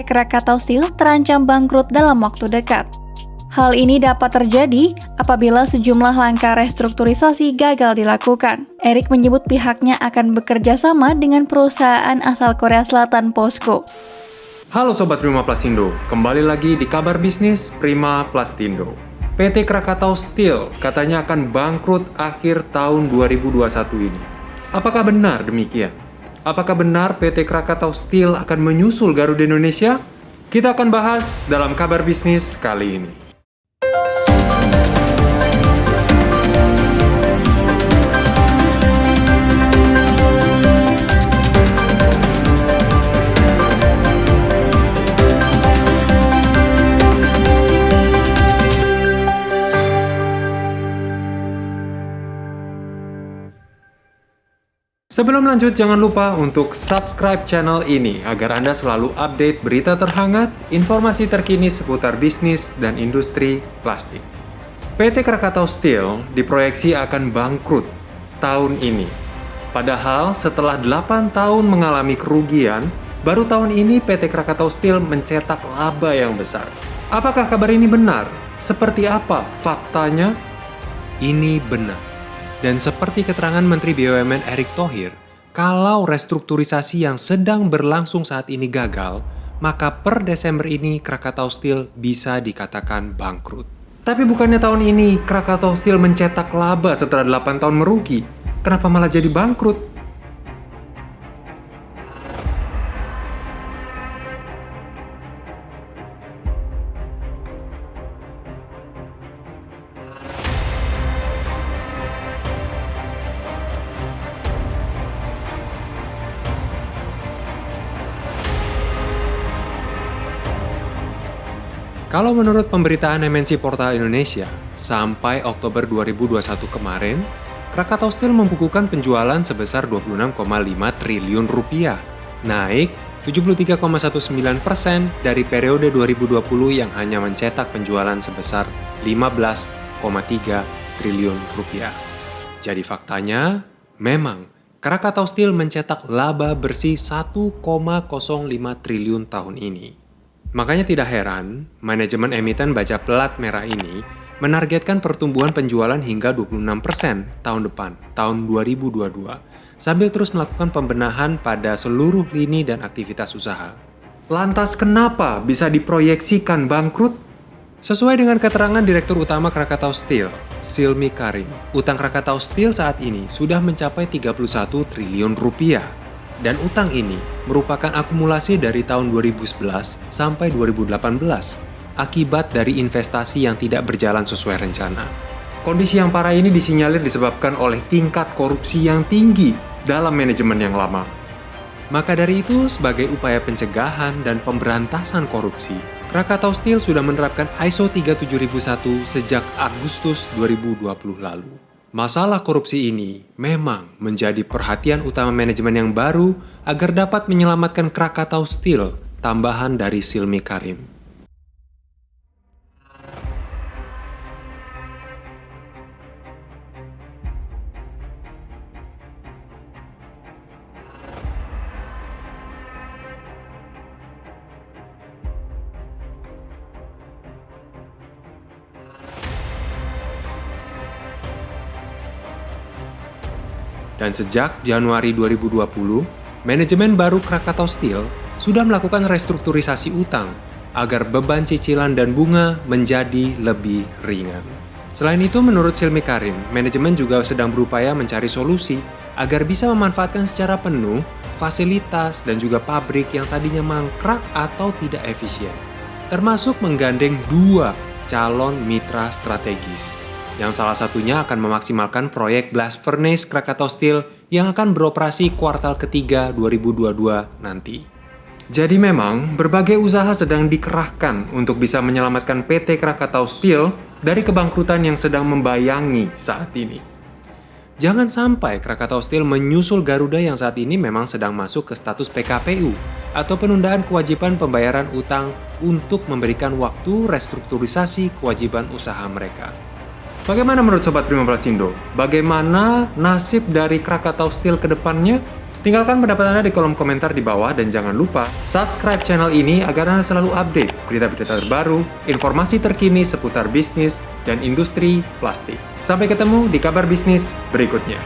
PT Krakatau Steel terancam bangkrut dalam waktu dekat. Hal ini dapat terjadi apabila sejumlah langkah restrukturisasi gagal dilakukan. Erik menyebut pihaknya akan bekerja sama dengan perusahaan asal Korea Selatan POSCO. Halo Sobat Prima Plasindo, kembali lagi di kabar bisnis Prima Plasindo. PT Krakatau Steel katanya akan bangkrut akhir tahun 2021 ini. Apakah benar demikian? Apakah benar PT Krakatau Steel akan menyusul Garuda Indonesia? Kita akan bahas dalam kabar bisnis kali ini. Sebelum lanjut, jangan lupa untuk subscribe channel ini agar Anda selalu update berita terhangat, informasi terkini seputar bisnis dan industri plastik. PT Krakatau Steel diproyeksi akan bangkrut tahun ini. Padahal setelah 8 tahun mengalami kerugian, baru tahun ini PT Krakatau Steel mencetak laba yang besar. Apakah kabar ini benar? Seperti apa faktanya? Ini benar. Dan seperti keterangan Menteri BUMN Erick Thohir, kalau restrukturisasi yang sedang berlangsung saat ini gagal, maka per Desember ini Krakatau Steel bisa dikatakan bangkrut. Tapi bukannya tahun ini Krakatau Steel mencetak laba setelah 8 tahun merugi? Kenapa malah jadi bangkrut? Kalau menurut pemberitaan MNC Portal Indonesia, sampai Oktober 2021 kemarin, Krakatau Steel membukukan penjualan sebesar 26,5 triliun rupiah, naik 73,19% dari periode 2020 yang hanya mencetak penjualan sebesar 15,3 triliun rupiah. Jadi faktanya, memang Krakatau Steel mencetak laba bersih 1,05 triliun tahun ini. Makanya tidak heran, manajemen emiten baja pelat merah ini menargetkan pertumbuhan penjualan hingga 26% tahun depan, tahun 2022, sambil terus melakukan pembenahan pada seluruh lini dan aktivitas usaha. Lantas kenapa bisa diproyeksikan bangkrut? Sesuai dengan keterangan Direktur Utama Krakatau Steel, Silmi Karim, utang Krakatau Steel saat ini sudah mencapai 31 triliun rupiah. Dan utang ini merupakan akumulasi dari tahun 2011 sampai 2018 akibat dari investasi yang tidak berjalan sesuai rencana. Kondisi yang parah ini disinyalir disebabkan oleh tingkat korupsi yang tinggi dalam manajemen yang lama. Maka dari itu, sebagai upaya pencegahan dan pemberantasan korupsi, Krakatau Steel sudah menerapkan ISO 37001 sejak Agustus 2020 lalu. Masalah korupsi ini memang menjadi perhatian utama manajemen yang baru agar dapat menyelamatkan Krakatau Steel, tambahan dari Silmi Karim. Dan sejak Januari 2020, manajemen baru Krakatau Steel sudah melakukan restrukturisasi utang agar beban cicilan dan bunga menjadi lebih ringan. Selain itu, menurut Silmi Karim, manajemen juga sedang berupaya mencari solusi agar bisa memanfaatkan secara penuh fasilitas dan juga pabrik yang tadinya mangkrak atau tidak efisien, termasuk menggandeng 2 calon mitra strategis, yang salah satunya akan memaksimalkan proyek Blast Furnace Krakatau Steel yang akan beroperasi kuartal ketiga 2022 nanti. Jadi memang berbagai usaha sedang dikerahkan untuk bisa menyelamatkan PT Krakatau Steel dari kebangkrutan yang sedang membayangi saat ini. Jangan sampai Krakatau Steel menyusul Garuda yang saat ini memang sedang masuk ke status PKPU atau penundaan kewajiban pembayaran utang untuk memberikan waktu restrukturisasi kewajiban usaha mereka. Bagaimana menurut Sobat Prima Plasindo? Bagaimana nasib dari Krakatau Steel ke depannya? Tinggalkan pendapat Anda di kolom komentar di bawah dan jangan lupa subscribe channel ini agar Anda selalu update berita-berita terbaru, informasi terkini seputar bisnis dan industri plastik. Sampai ketemu di kabar bisnis berikutnya.